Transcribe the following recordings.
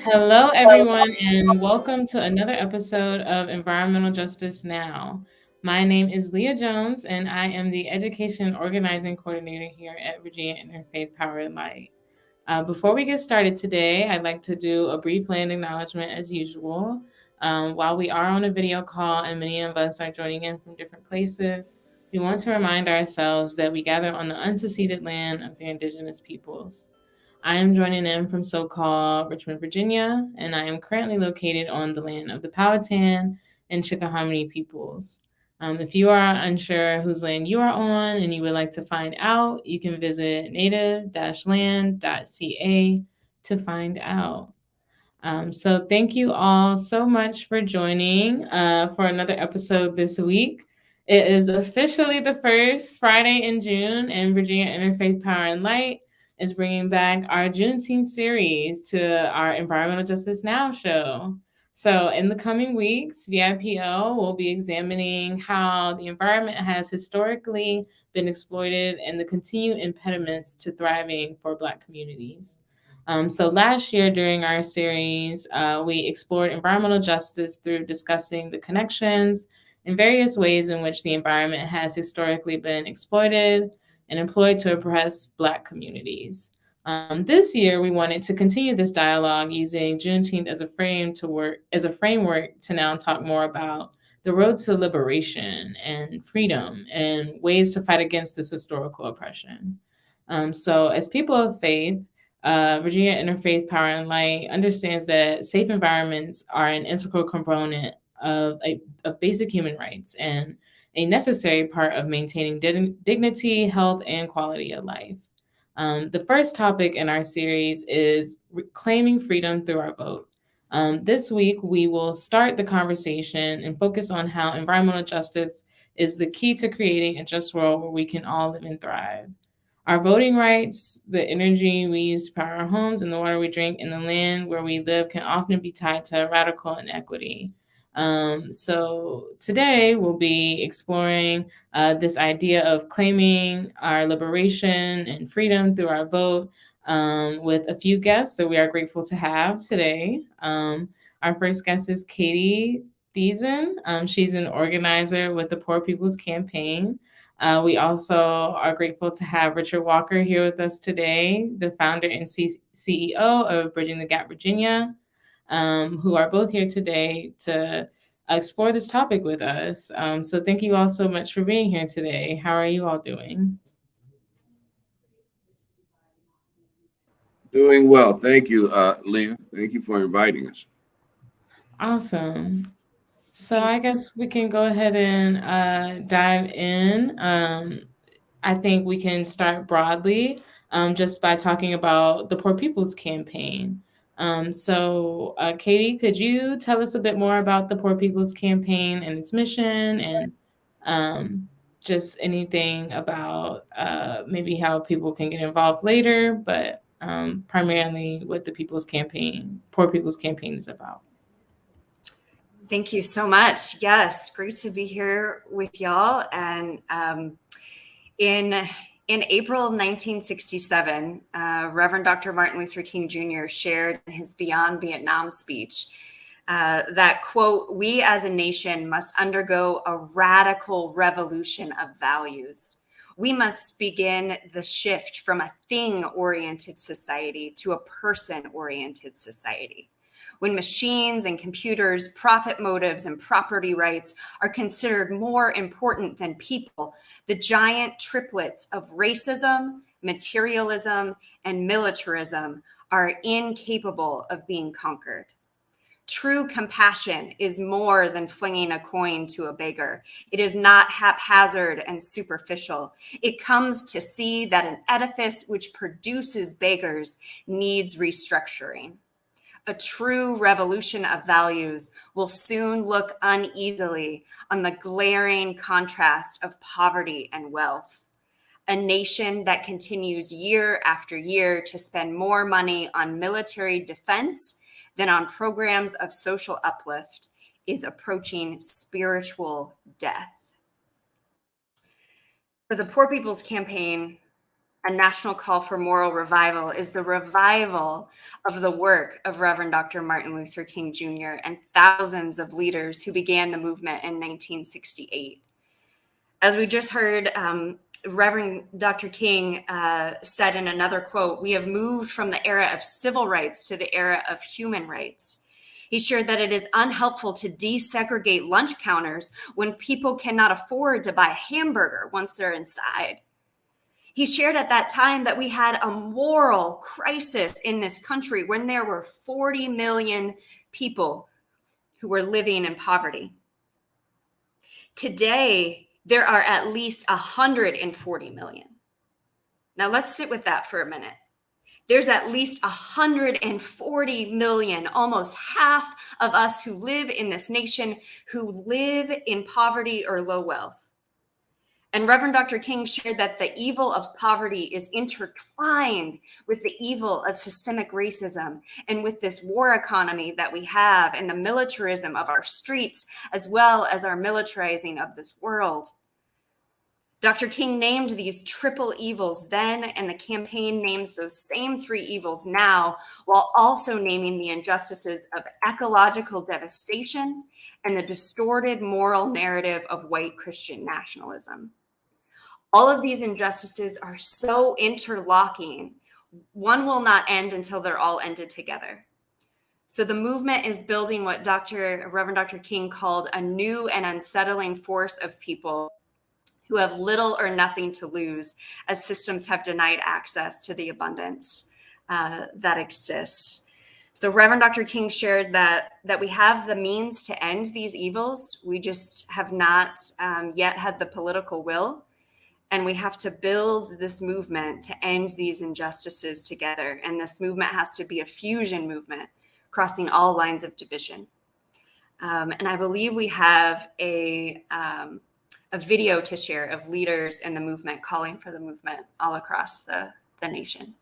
Hello, everyone, and welcome to another episode of Environmental Justice Now. My name is Leah Jones, and I am the Education Organizing Coordinator here at Virginia Interfaith Power and Light. Before we get started today, I'd like to do a brief land acknowledgement as usual. While we are on a video call and many of us are joining in from different places, we want to remind ourselves that we gather on the unceded land of the indigenous peoples. I am joining in from so-called Richmond, Virginia, and I am currently located on the land of the Powhatan and Chickahominy peoples. If you are unsure whose land you are on and you would like to find out, you can visit native-land.ca to find out. So thank you all so much for joining for another episode this week. It is officially the first Friday in June, and Virginia Interfaith Power and Light is bringing back our Juneteenth series to our Environmental Justice Now show. So in the coming weeks, VIPO will be examining how the environment has historically been exploited and the continued impediments to thriving for Black communities. So last year during our series, we explored environmental justice through discussing the connections and various ways in which the environment has historically been exploited and employed to oppress Black communities. This year, we wanted to continue this dialogue using Juneteenth as a framework to now talk more about the road to liberation and freedom and ways to fight against this historical oppression. So, as people of faith, Virginia Interfaith Power and Light understands that safe environments are an integral component of basic human rights and a necessary part of maintaining dignity, health, and quality of life. The first topic in our series is reclaiming freedom through our vote. This week, we will start the conversation and focus on how environmental justice is the key to creating a just world where we can all live and thrive. Our voting rights, the energy we use to power our homes, and the water we drink, and the land where we live can often be tied to radical inequity. So today we'll be exploring this idea of claiming our liberation and freedom through our vote with a few guests that we are grateful to have today. Our first guest is Katie Thiessen. She's an organizer with the Poor People's Campaign. We also are grateful to have Richard Walker here with us today, the founder and CEO of Bridging the Gap Virginia, who are both here today to explore this topic with us. So thank you all so much for being here today. How are you all doing? Doing well. Thank you, Leah. Thank you for inviting us. Awesome. So I guess we can go ahead and dive in. I think we can start broadly just by talking about the Poor People's Campaign. Katie, could you tell us a bit more about the Poor People's Campaign and its mission and just anything about maybe how people can get involved later, but primarily what the Poor People's Campaign is about? Thank you so much. Yes, great to be here with y'all. And in April 1967, Reverend Dr. Martin Luther King Jr. shared in his Beyond Vietnam speech that, quote, "We as a nation must undergo a radical revolution of values. We must begin the shift from a thing-oriented society to a person-oriented society. When machines and computers, profit motives, and property rights are considered more important than people, the giant triplets of racism, materialism, and militarism are incapable of being conquered. True compassion is more than flinging a coin to a beggar. It is not haphazard and superficial. It comes to see that an edifice which produces beggars needs restructuring. A true revolution of values will soon look uneasily on the glaring contrast of poverty and wealth. A nation that continues year after year to spend more money on military defense than on programs of social uplift is approaching spiritual death." For the Poor People's Campaign, a national call for moral revival, is the revival of the work of Reverend Dr. Martin Luther King Jr. and thousands of leaders who began the movement in 1968. As we just heard, Reverend Dr. King said in another quote, "We have moved from the era of civil rights to the era of human rights." He shared that it is unhelpful to desegregate lunch counters when people cannot afford to buy a hamburger once they're inside. He shared at that time that we had a moral crisis in this country when there were 40 million people who were living in poverty. Today, there are at least 140 million. Now let's sit with that for a minute. There's at least 140 million, almost half of us who live in this nation, who live in poverty or low wealth. And Reverend Dr. King shared that the evil of poverty is intertwined with the evil of systemic racism and with this war economy that we have and the militarism of our streets, as well as our militarizing of this world. Dr. King named these triple evils then, and the campaign names those same three evils now, while also naming the injustices of ecological devastation and the distorted moral narrative of white Christian nationalism. All of these injustices are so interlocking, one will not end until they're all ended together. So the movement is building what Reverend Dr. King called a new and unsettling force of people who have little or nothing to lose, as systems have denied access to the abundance that exists. So Reverend Dr. King shared that we have the means to end these evils. We just have not yet had the political will. And we have to build this movement to end these injustices together. And this movement has to be a fusion movement, crossing all lines of division. And I believe we have a video to share of leaders in the movement calling for the movement all across the nation.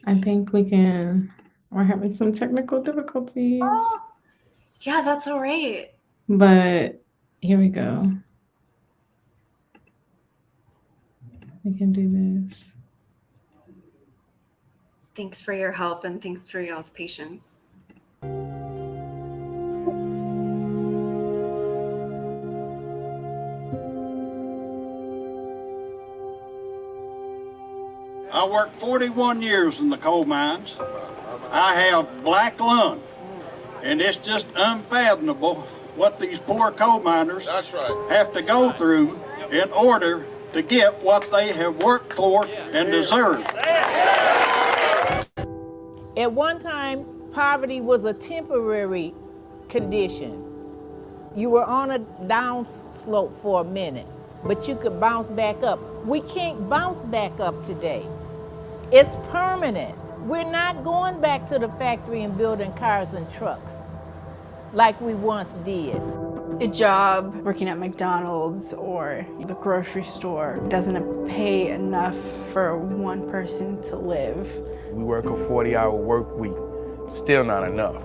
I think we're having some technical difficulties. Oh, yeah, that's all right. But here we go. We can do this. Thanks for your help and thanks for y'all's patience. I worked 41 years in the coal mines. I have black lung, and it's just unfathomable what these poor coal miners have to go through in order to get what they have worked for and deserve. At one time, poverty was a temporary condition. You were on a down slope for a minute, but you could bounce back up. We can't bounce back up today. It's permanent. We're not going back to the factory and building cars and trucks like we once did. A job working at McDonald's or the grocery store doesn't pay enough for one person to live. We work a 40-hour work week, still not enough.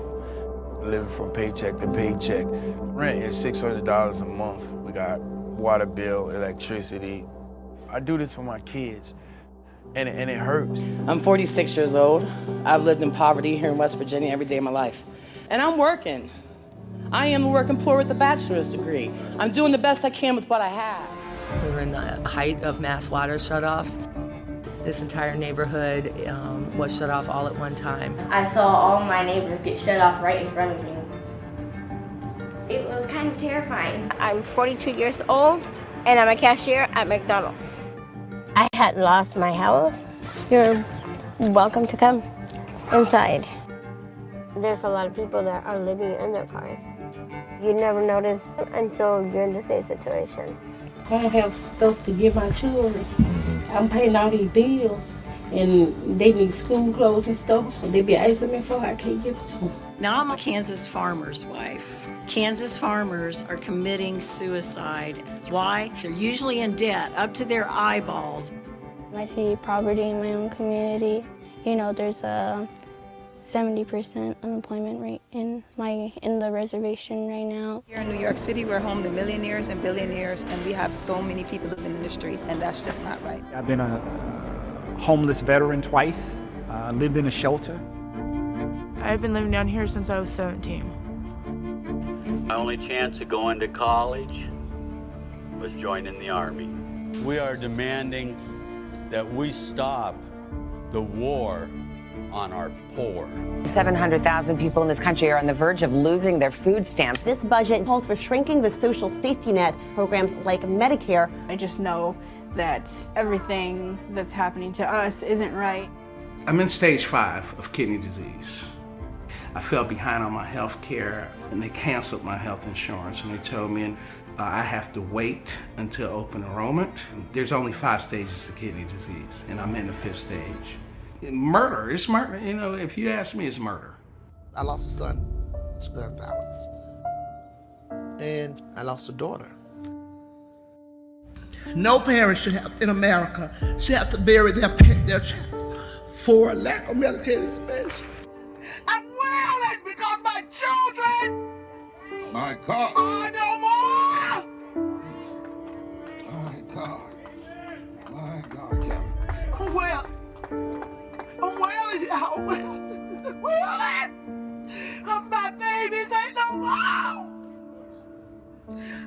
Living from paycheck to paycheck. Rent is $600 a month. We got water bill, electricity. I do this for my kids, and it hurts. I'm 46 years old. I've lived in poverty here in West Virginia every day of my life. And I'm working. I am working poor with a bachelor's degree. I'm doing the best I can with what I have. We were in the height of mass water shutoffs. This entire neighborhood was shut off all at one time. I saw all my neighbors get shut off right in front of me. It was kind of terrifying. I'm 42 years old. and I'm a cashier at McDonald's. I had lost my house. You're welcome to come inside. There's a lot of people that are living in their cars. You never notice until you're in the same situation. I have stuff to give my children. I'm paying all these bills, and they need school clothes and stuff. They be asking me for, I can't give it to them. Now I'm a Kansas farmer's wife. Kansas farmers are committing suicide. Why? They're usually in debt up to their eyeballs. I see poverty in my own community. You know, there's a 70% unemployment rate in the reservation right now. Here in New York City, we're home to millionaires and billionaires, and we have so many people living in the street, and that's just not right. I've been a homeless veteran twice, lived in a shelter. I've been living down here since I was 17. My only chance of going to college was joining the Army. We are demanding that we stop the war on our poor. 700,000 people in this country are on the verge of losing their food stamps. This budget calls for shrinking the social safety net programs like Medicare. I just know that everything that's happening to us isn't right. I'm in stage 5 of kidney disease. I fell behind on my health care, and they canceled my health insurance, and they told me I have to wait until open enrollment. There's only 5 stages of kidney disease, and I'm in the 5th stage. Murder, it's murder. You know, if you ask me, it's murder. I lost a son to gun violence, and I lost a daughter. No parent in America should have to bury their child for a lack of medicated space. I'm wailing because my children My God. are no more. My God. My God, Kelly. I'm wailing, y'all. Wailing. Because my babies ain't no more.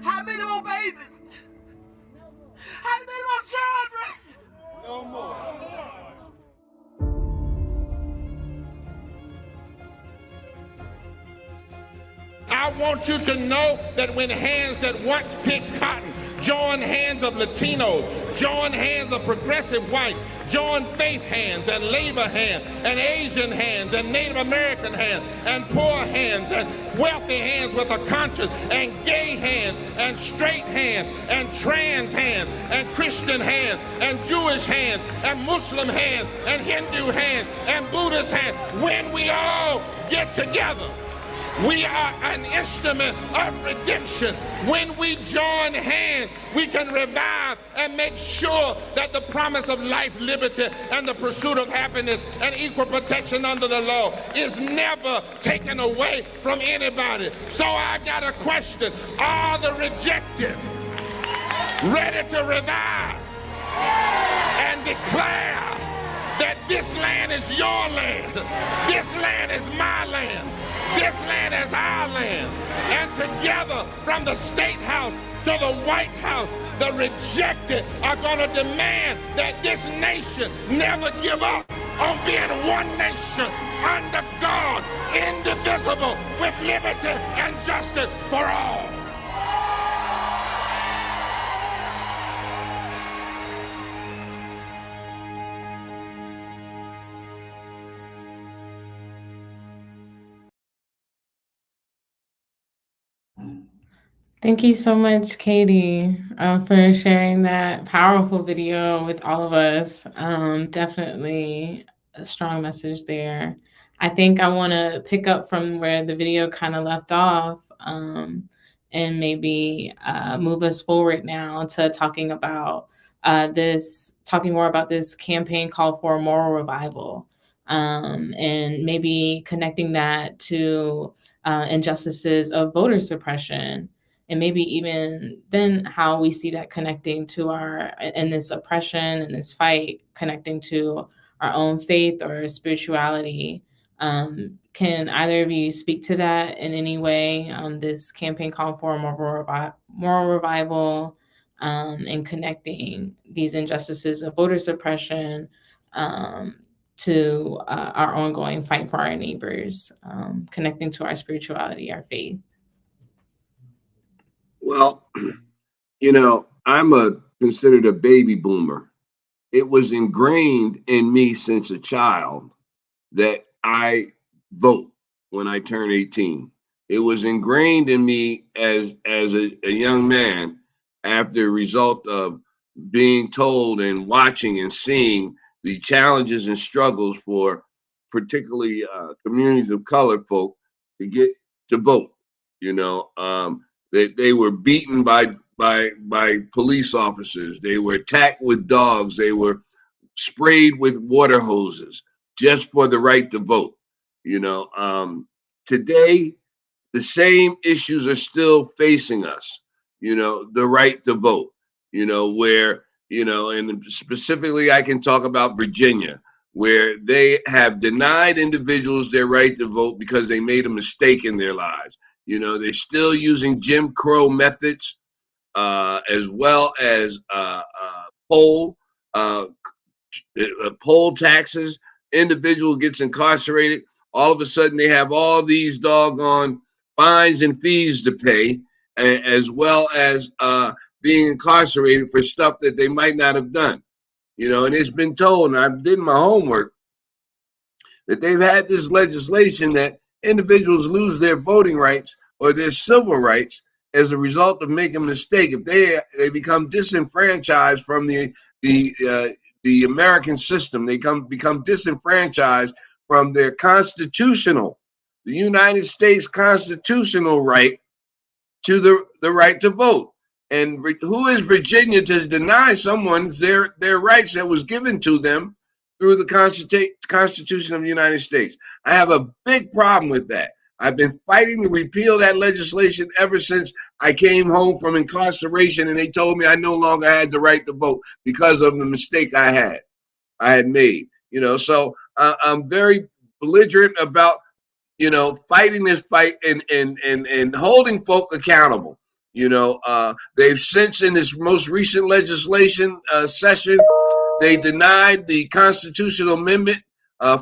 How many more babies? How many more children? No more. I want you to know that when hands that once picked cotton join hands of Latinos, join hands of progressive whites, join faith hands and labor hands and Asian hands and Native American hands and poor hands and wealthy hands with a conscience and gay hands and straight hands and trans hands and Christian hands and Jewish hands and Muslim hands and Hindu hands and Buddhist hands. When we all get together, we are an instrument of redemption. When we join hands, we can revive and make sure that the promise of life, liberty, and the pursuit of happiness and equal protection under the law is never taken away from anybody. So I got a question. Are the rejected ready to revive and declare that this land is your land, this land is my land, this land is our land? And together, from the State House to the White House, the rejected are going to demand that this nation never give up on being one nation under God, indivisible, with liberty and justice for all. Thank you so much, Katie, for sharing that powerful video with all of us. Definitely a strong message there. I think I want to pick up from where the video kind of left off, and maybe move us forward now to talking more about this campaign call for a moral revival, and maybe connecting that to injustices of voter suppression. And maybe even then how we see that connecting to in this oppression and this fight, connecting to our own faith or spirituality. Can either of you speak to that in any way? This campaign call for a moral revival, and connecting these injustices of voter suppression to our ongoing fight for our neighbors, connecting to our spirituality, our faith. Well, you know, I'm considered a baby boomer. It was ingrained in me since a child that I vote when I turn 18. It was ingrained in me as a young man after a result of being told and watching and seeing the challenges and struggles for particularly communities of colored folk to get to vote. You know, they were beaten by police officers. They were attacked with dogs. They were sprayed with water hoses just for the right to vote. You know, today the same issues are still facing us. You know, the right to vote. You know, where and specifically I can talk about Virginia, where they have denied individuals their right to vote because they made a mistake in their lives. You know, they're still using Jim Crow methods, as well as poll uh, poll taxes. Individual gets incarcerated. All of a sudden, they have all these doggone fines and fees to pay, as well as being incarcerated for stuff that they might not have done. You know, and it's been told, and I did my homework, that they've had this legislation that individuals lose their voting rights or their civil rights as a result of making a mistake. If they become disenfranchised from the American system, they become disenfranchised from their the United States constitutional right to the right to vote. And who is Virginia to deny someone their rights that was given to them through the Constitution of the United States? I have a big problem with that. I've been fighting to repeal that legislation ever since I came home from incarceration, and they told me I no longer had the right to vote because of the mistake I had made. You know, so I'm very belligerent about fighting this fight and holding folk accountable. You know, they've since in this most recent legislation session, they denied the constitutional amendment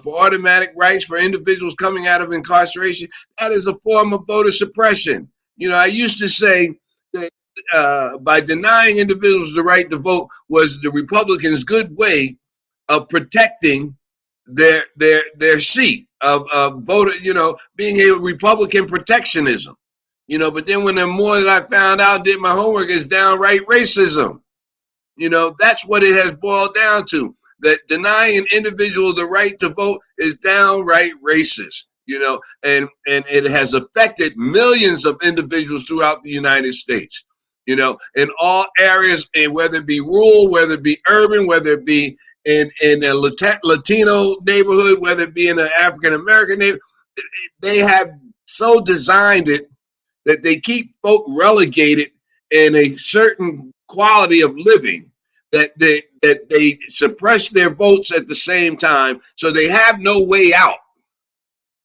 for automatic rights for individuals coming out of incarceration. That is a form of voter suppression. You know, I used to say that by denying individuals the right to vote was the Republicans' good way of protecting their seat of voter, being a Republican protectionism. But then when the more that I found out, did my homework, is downright racism. That's what it has boiled down to. That denying an individual the right to vote is downright racist. And it has affected millions of individuals throughout the United States. In all areas, and whether it be rural, whether it be urban, whether it be in a Latino neighborhood, whether it be in an African American neighborhood, they have so designed it that they keep folk relegated in a certain quality of living that they suppress their votes at the same time, so they have no way out.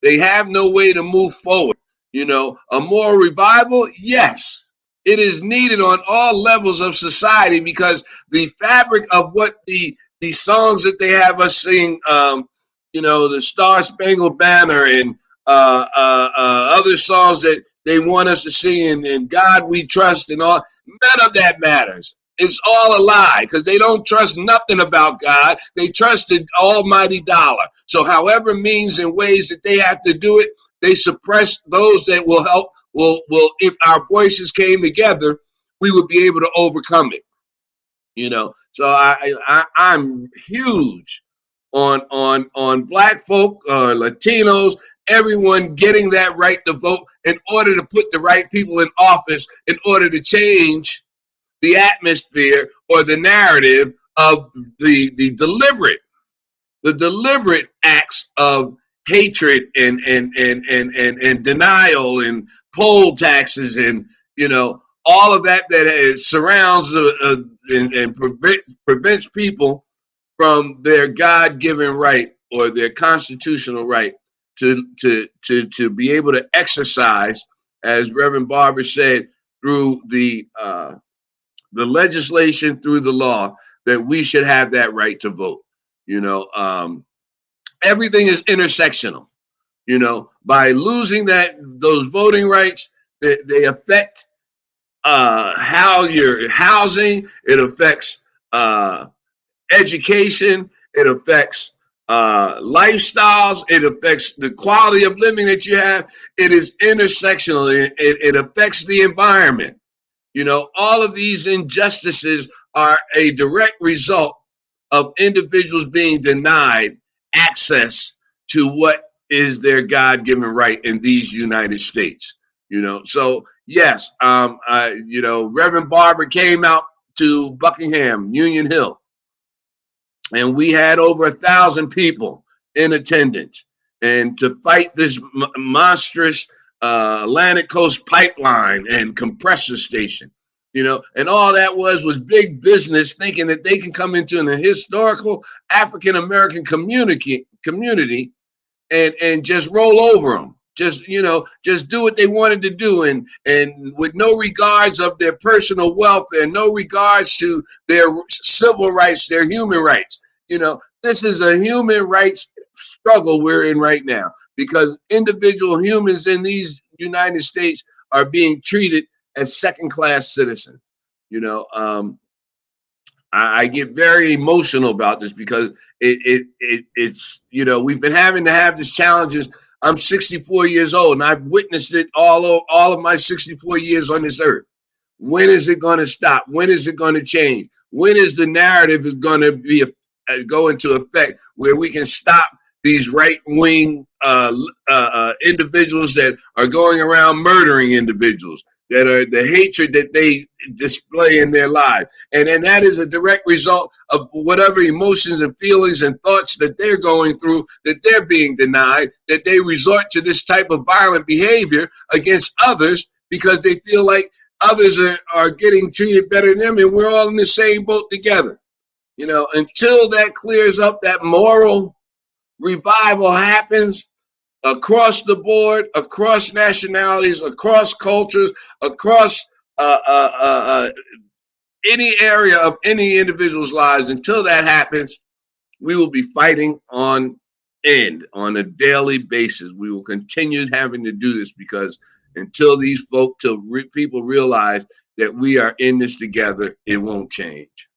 They have no way to move forward. A moral revival, yes, it is needed on all levels of society, because the fabric of what the songs that they have us sing, the Star Spangled Banner and other songs that they want us to sing, and God We Trust and all, none of that matters. It's all a lie, because they don't trust nothing about God. They trust the almighty dollar. So however means and ways that they have to do it, they suppress those that will help. Will if our voices came together, we would be able to overcome it. So I'm huge on Black folk, Latinos, everyone getting that right to vote in order to put the right people in office, in order to change the atmosphere or the narrative of the deliberate acts of hatred and denial and poll taxes and all of that surrounds and prevents people from their God-given right or their constitutional right to be able to exercise, as Reverend Barber said, through the legislation, through the law, that we should have that right to vote. Everything is intersectional. By losing those voting rights, they affect how your housing, it affects education, it affects lifestyles, it affects the quality of living that you have. It is intersectional. It affects the environment. You know, all of these injustices are a direct result of individuals being denied access to what is their God-given right in these United States. You know, so yes, you know, Reverend Barber came out to Buckingham, Union Hill, and we had over 1,000 people in attendance, and to fight this monstrous Atlantic Coast pipeline and compressor station, you know, and all that was big business thinking that they can come into an historical African American community and just roll over them. Just, you know, just do what they wanted to do, and with no regards of their personal welfare, no regards to their civil rights, their human rights. You know, this is a human rights struggle we're in right now, because individual humans in these United States are being treated as second-class citizens. You know, I get very emotional about this because it's, you know, we've been having to have these challenges. I'm 64 years old, and I've witnessed it all of my 64 years on this earth. When is it going to stop? When is it going to change? When is the narrative is going to be go into effect where we can stop these right-wing individuals that are going around murdering individuals, that are the hatred that they display in their lives? And then that is a direct result of whatever emotions and feelings and thoughts that they're going through, that they're being denied, that they resort to this type of violent behavior against others because they feel like others are getting treated better than them, and we're all in the same boat together. You know, until that clears up, that moral revival happens across the board, across nationalities, across cultures, across any area of any individual's lives. Until that happens, we will be fighting on a daily basis. We will continue having to do this, because until these people realize that we are in this together, it won't change.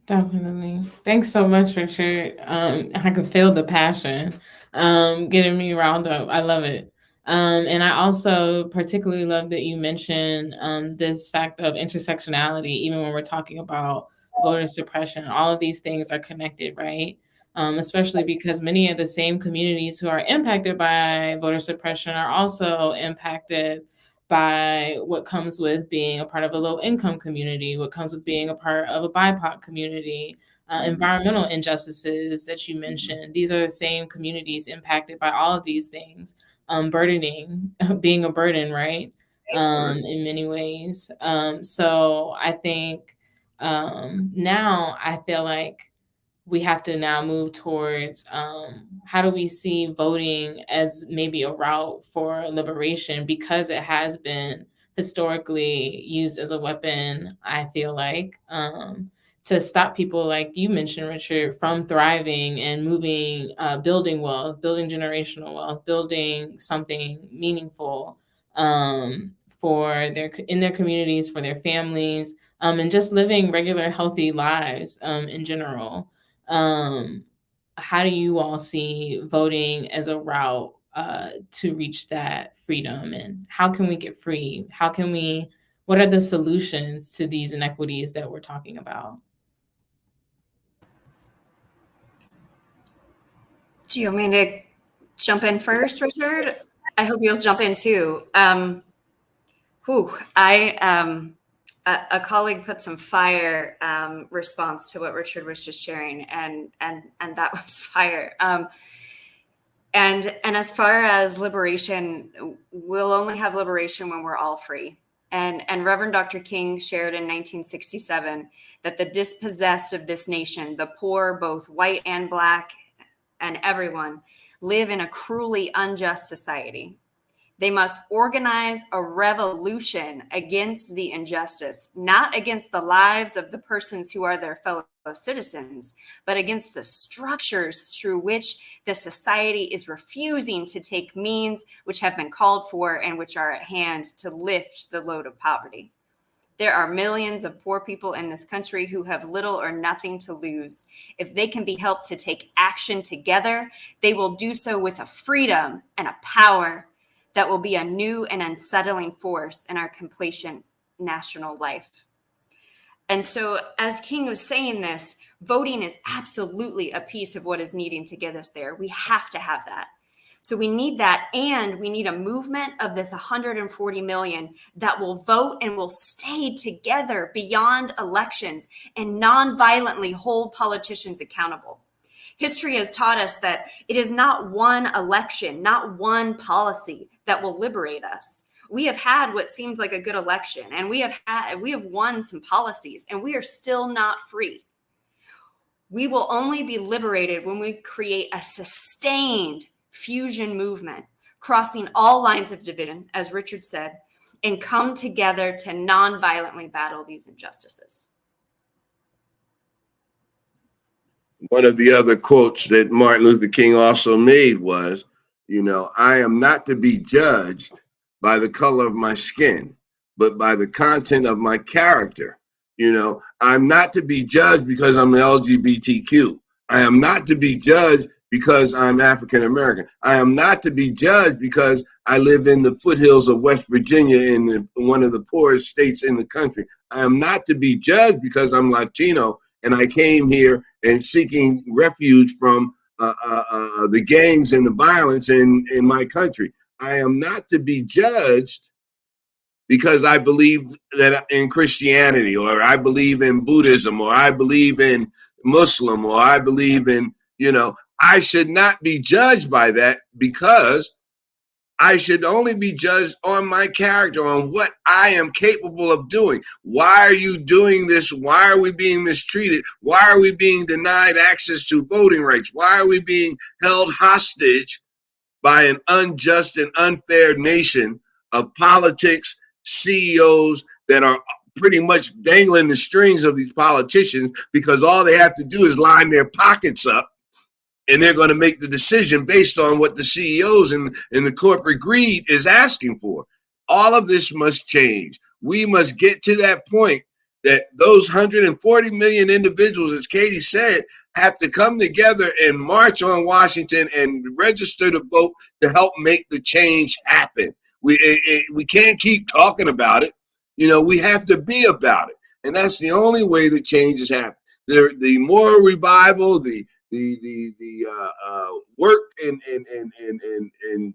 Definitely. Thanks so much, Richard. I can feel the passion getting me riled up. I love it. And I also particularly love that you mentioned this fact of intersectionality, even when we're talking about voter suppression. All of these things are connected, right? Especially because many of the same communities who are impacted by voter suppression are also impacted by what comes with being a part of a low income community, what comes with being a part of a BIPOC community, environmental injustices that you mentioned. These are the same communities impacted by all of these things, being a burden, right? In many ways. So I think now I feel like we have to now move towards how do we see voting as maybe a route for liberation, because it has been historically used as a weapon, I feel like, to stop people, like you mentioned, Richard, from thriving and moving, building wealth, building generational wealth, building something meaningful in their communities, for their families, and just living regular, healthy lives in general. How do you all see voting as a route to reach that freedom, and how can we get free? What are the solutions to these inequities that we're talking about? Do you want me to jump in first, Richard? I hope you'll jump in too. A colleague put some fire response to what Richard was just sharing, and that was fire. And as far as liberation, we'll only have liberation when we're all free. And Reverend Dr. King shared in 1967 that the dispossessed of this nation, the poor, both white and black, and everyone, live in a cruelly unjust society. They must organize a revolution against the injustice, not against the lives of the persons who are their fellow citizens, but against the structures through which the society is refusing to take means which have been called for and which are at hand to lift the load of poverty. There are millions of poor people in this country who have little or nothing to lose. If they can be helped to take action together, they will do so with a freedom and a power that will be a new and unsettling force in our complacent national life. And so, as King was saying this, voting is absolutely a piece of what is needing to get us there. We have to have that. So we need that, and we need a movement of this 140 million that will vote and will stay together beyond elections and non-violently hold politicians accountable. History has taught us that it is not one election, not one policy that will liberate us. We have had what seemed like a good election, and we have won some policies, and we are still not free. We will only be liberated when we create a sustained fusion movement, crossing all lines of division, as Richard said, and come together to non-violently battle these injustices. One of the other quotes that Martin Luther King also made was, I am not to be judged by the color of my skin, but by the content of my character. I'm not to be judged because I'm LGBTQ. I am not to be judged because I'm African American. I am not to be judged because I live in the foothills of West Virginia in one of the poorest states in the country. I am not to be judged because I'm Latino and I came here and seeking refuge from the gangs and the violence in my country. I am not to be judged because I believe that in Christianity, or I believe in Buddhism, or I believe in Muslim, or I believe in, I should not be judged by that, because I should only be judged on my character, on what I am capable of doing. Why are you doing this? Why are we being mistreated? Why are we being denied access to voting rights? Why are we being held hostage by an unjust and unfair nation of politics, CEOs that are pretty much dangling the strings of these politicians, because all they have to do is line their pockets up, and they're going to make the decision based on what the CEOs and the corporate greed is asking for. All of this must change. We must get to that point that those 140 million individuals, as Katie said, have to come together and march on Washington and register to vote to help make the change happen. We can't keep talking about it. We have to be about it. And that's the only way that change is happening. The moral revival, the work and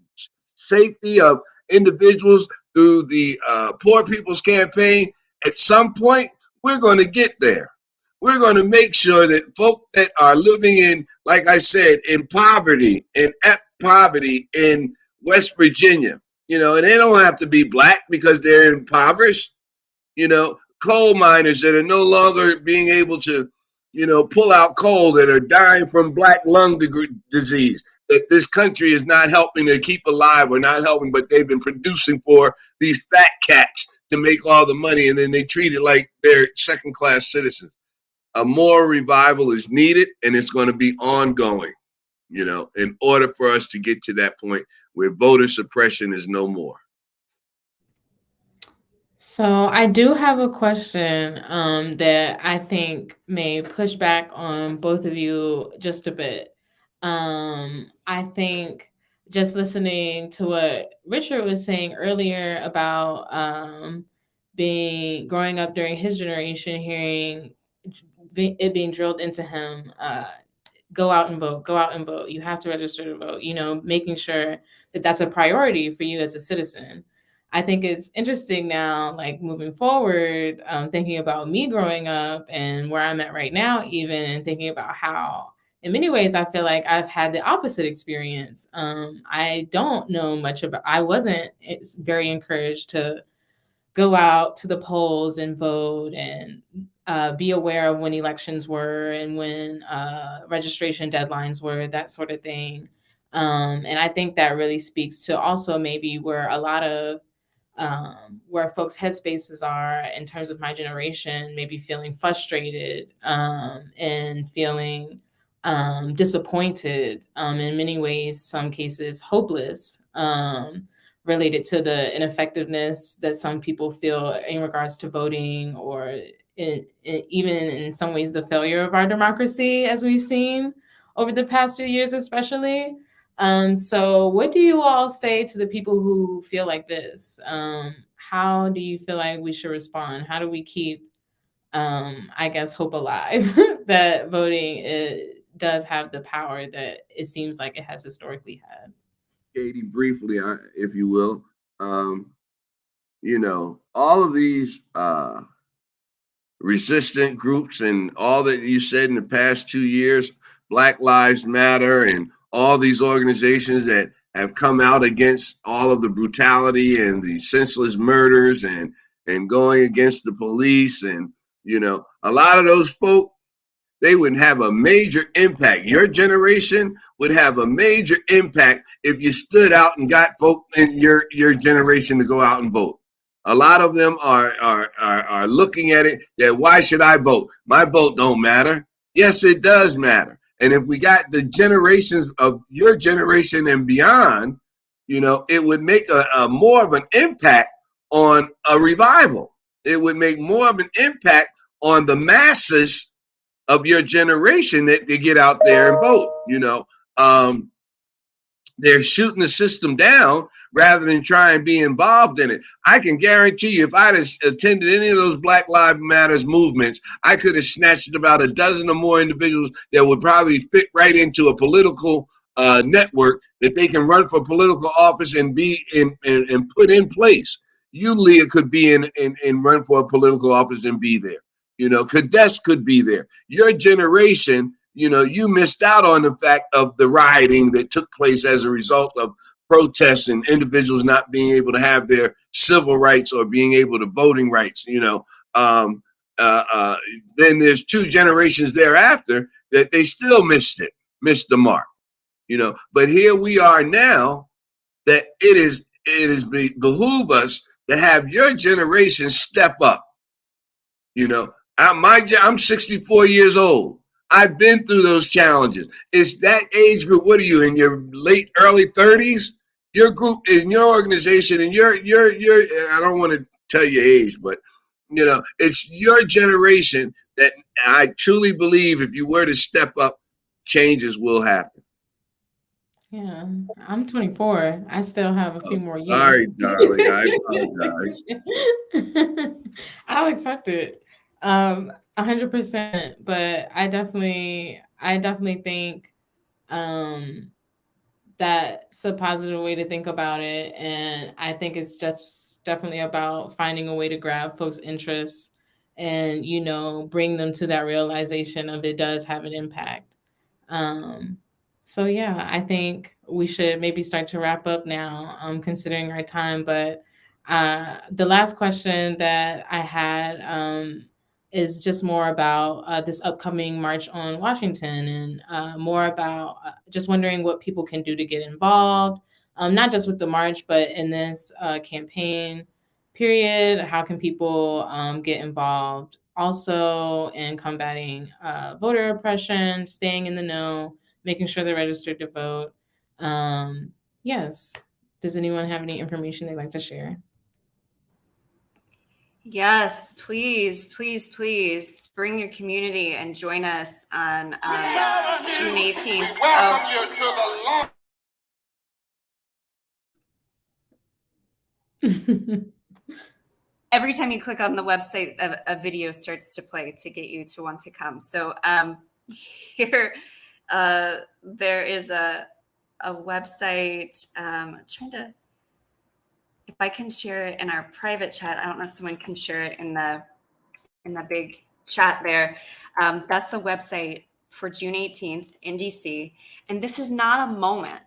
safety of individuals through the Poor People's Campaign, at some point, we're going to get there. We're going to make sure that folk that are living in, like I said, in poverty and at poverty in West Virginia, and they don't have to be black because they're impoverished, coal miners that are no longer being able to, pull out coal, that are dying from black lung disease, that this country is not helping to keep alive, or not helping, but they've been producing for these fat cats to make all the money, and then they treat it like they're second-class citizens. A moral revival is needed, and it's going to be ongoing, in order for us to get to that point where voter suppression is no more. So I do have a question that I think may push back on both of you just a bit. I think just listening to what Richard was saying earlier about growing up during his generation, hearing it being drilled into him, go out and vote, go out and vote. You have to register to vote, making sure that that's a priority for you as a citizen. I think it's interesting now, like moving forward, thinking about me growing up and where I'm at right now, even, and thinking about how, in many ways, I feel like I've had the opposite experience. I don't know much about, I wasn't very encouraged to go out to the polls and vote and be aware of when elections were and when registration deadlines were, that sort of thing. And I think that really speaks to also maybe where a lot of where folks' headspaces are in terms of my generation, maybe feeling frustrated and feeling disappointed, in many ways, some cases hopeless, related to the ineffectiveness that some people feel in regards to voting, or even in some ways the failure of our democracy, as we've seen over the past few years, especially. So what do you all say to the people who feel like this? How do you feel like we should respond? How do we keep, I guess, hope alive that voting does have the power that it seems like it has historically had? Katie, briefly, if you will, all of these resistant groups and all that you said in the past 2 years, Black Lives Matter, and all these organizations that have come out against all of the brutality and the senseless murders and going against the police, and a lot of those folk, they would have a major impact. Your generation would have a major impact if you stood out and got folk in your generation to go out and vote. A lot of them are looking at it that, why should I vote? My vote don't matter. Yes, it does matter. And if we got the generations of your generation and beyond, it would make a more of an impact on a revival. It would make more of an impact on the masses of your generation that they get out there and vote. They're shooting the system down rather than try and be involved in it. I can guarantee you, if I'd attended any of those Black Lives Matters movements, I could have snatched about a dozen or more individuals that would probably fit right into a political network that they can run for political office and be and put in place. You, Leah, could be in run for a political office and be there. Kadesh could be there. Your generation, you missed out on the fact of the rioting that took place as a result of protests and individuals not being able to have their civil rights or being able to voting rights. Then there's 2 generations thereafter that they still missed the mark. But here we are now, that it behoove us to have your generation step up. I'm 64 years old. I've been through those challenges. It's that age group. What are you, in your early 30s? Your group in your organization, and you're I don't want to tell your age, but it's your generation that I truly believe, if you were to step up, changes will happen. Yeah, I'm 24. I still have a few more years. Sorry, darling. I apologize. I'll accept it. 100%. But I definitely think that's a positive way to think about it. And I think it's just definitely about finding a way to grab folks' interests and, bring them to that realization of it does have an impact. So yeah, I think we should maybe start to wrap up now, considering our time. But the last question that I had is just more about this upcoming March on Washington, and more about just wondering what people can do to get involved, not just with the march, but in this campaign period. How can people get involved also in combating voter oppression, staying in the know, making sure they're registered to vote? Yes. Does anyone have any information they'd like to share? Yes, please, please, please bring your community and join us on June 18th. Welcome you to the long. Every time you click on the website, a video starts to play to get you to want to come. So here, there is a website. I'm trying to, if I can share it in our private chat. I don't know if someone can share it in the big chat there. That's the website for June 18th in DC. And this is not a moment.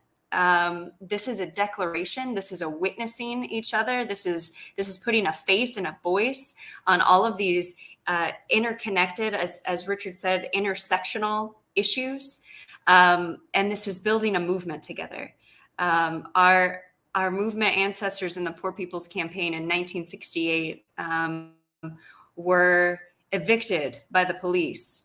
This is a declaration. This is a witnessing each other. This is putting a face and a voice on all of these interconnected, as Richard said, intersectional issues. And this is building a movement together. Our movement ancestors in the Poor People's Campaign in 1968 were evicted by the police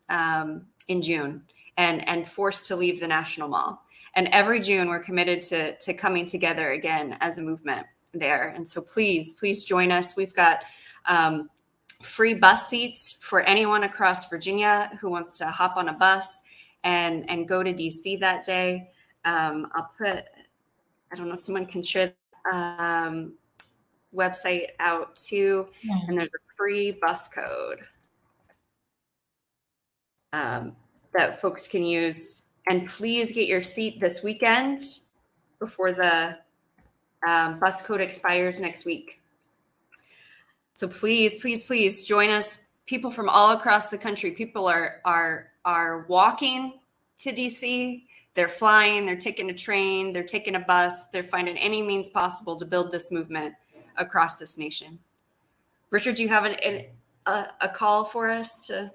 in June and forced to leave the National Mall. And every June, we're committed to coming together again as a movement there. And so please join us. We've got free bus seats for anyone across Virginia who wants to hop on a bus and go to DC that day. I'll put, I don't know if someone can share the website out too. Yeah. And there's a free bus code that folks can use. And please get your seat this weekend before the bus code expires next week. So please join us. People from all across the country. People are walking to DC. They're flying. They're taking a train. They're taking a bus. They're finding any means possible to build this movement across this nation. Richard, do you have a call for us to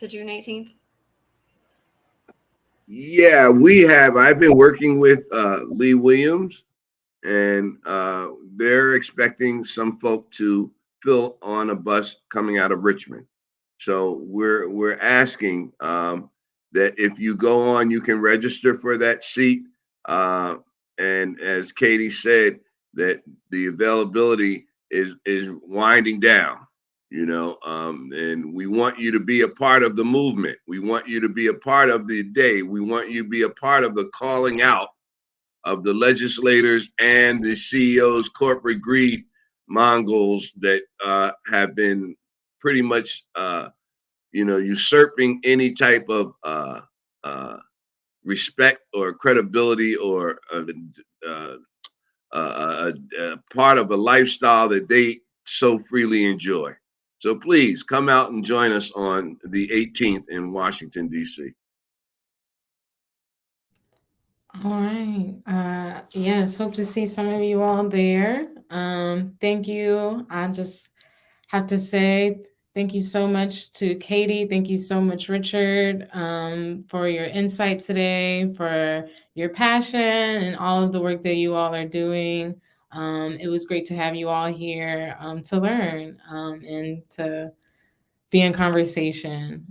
June 18th? Yeah, I've been working with Lee Williams, and they're expecting some folk to fill on a bus coming out of Richmond. So we're asking that if you go on, you can register for that seat. And as Katie said, that the availability is winding down. And we want you to be a part of the movement. We want you to be a part of the day. We want you to be a part of the calling out of the legislators and the CEOs, corporate greed Mongols that have been pretty much, usurping any type of respect or credibility or part of a lifestyle that they so freely enjoy. So please come out and join us on the 18th in Washington, D.C. All right. Yes, hope to see some of you all there. Thank you. I just have to say thank you so much to Katie. Thank you so much, Richard, for your insight today, for your passion and all of the work that you all are doing. It was great to have you all here to learn and to be in conversation.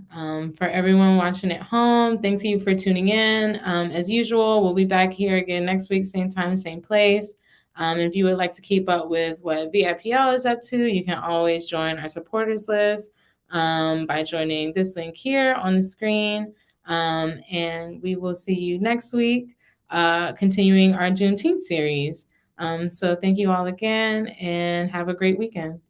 For everyone watching at home, thanks you for tuning in. As usual, we'll be back here again next week, same time, same place. If you would like to keep up with what VIPL is up to, you can always join our supporters list by joining this link here on the screen. And we will see you next week, continuing our Juneteenth series. So thank you all again and have a great weekend.